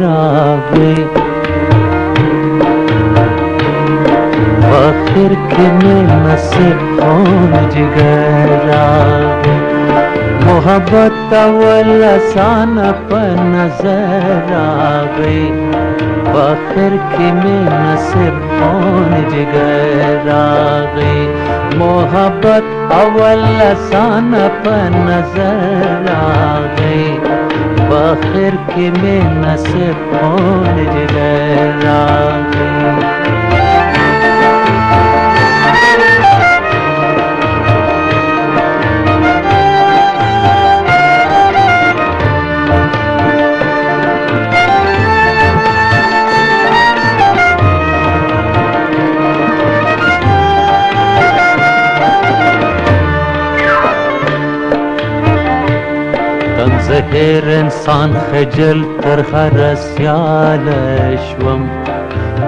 रावे आखिर के में नसीब कौन जिगरावे मोहब्बत अव्वल आसान पर नजर आवे आखिर के में नसीब कौन जिगरावे मोहब्बत अव्वल आसान पर नजर आवे आखिर के में नसीब कौन जिगरावे زهر انسان خجل تر هرسیال شوم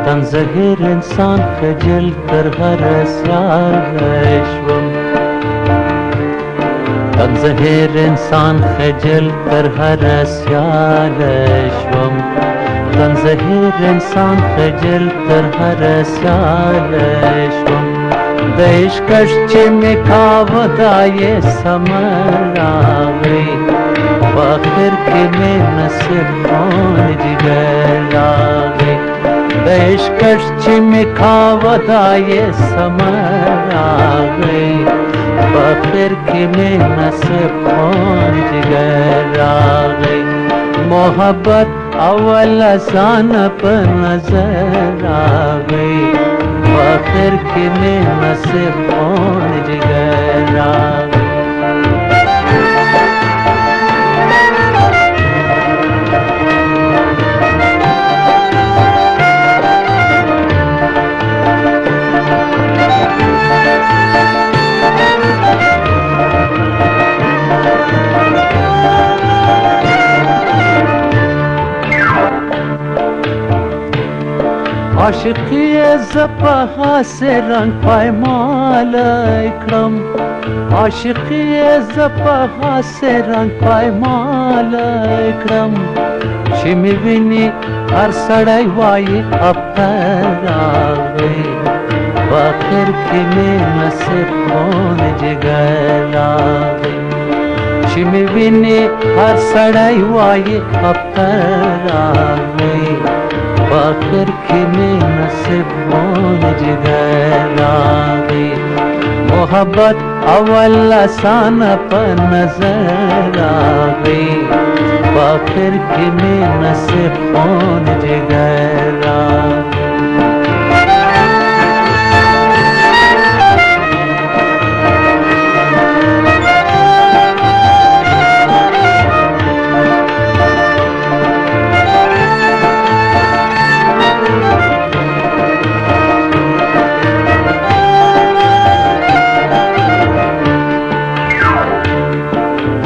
تن زهر انسان خجل تر هرسیال شوم تن زهر انسان خجل تر هرسیال شوم تن زهر انسان خجل تر هرسیال شوم د عشقش چې می کاوه دا یې سمر راغی आखिर के में नसीब कौन जिगरावे इश्कश चिमखावदा ये समर आवे आखिर के में नसीब कौन जिगरावे मोहब्बत अव्वल आसान पर नजर आवे आखिर के में नसीब कौन जिगरावे आशिकी ज़पहा से रंग पायमाल इकरम आशिकी ज़पहा से रंग पायमाल इकरम चिमी विनी हर सड़ाई वाई अब तरावे आखिर की में नसीब कौन जिगरावे चिमी विनी हर सड़ाई वाई अब तरावे आखिर के में नसीब कौन जिगरावे मोहब्बत अव्वल आसान पर नजर आवे आखिर के में नसीब कौन जिगरावे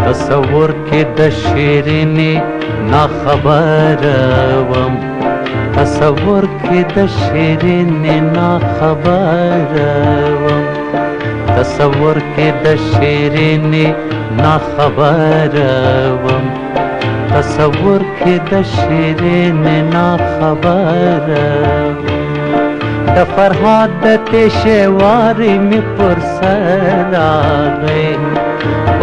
तस्वुर के द शीरीनी ना खबर वम तस्वुर के द शीरीनी ना खबर वम तस्वुर के द शीरीनी ना खबर वम तस्वुर के द शीरीनी ना खबर द फरहाद तेशवारी में पुरसर आवे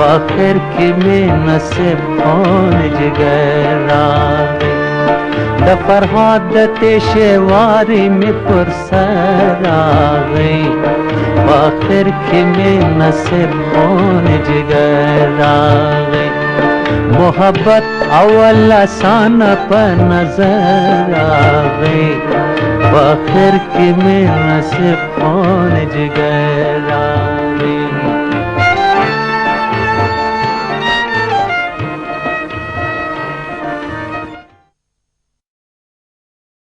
आखिर की में नसीब कौन जिगरावे द फरहाद तेशवारी में पुरसर आवे आखिर की में नसीब कौन जिगरावे मोहब्बत अव्वल आसान पर नजर आवे आखिर की में नसीब कौन जिगर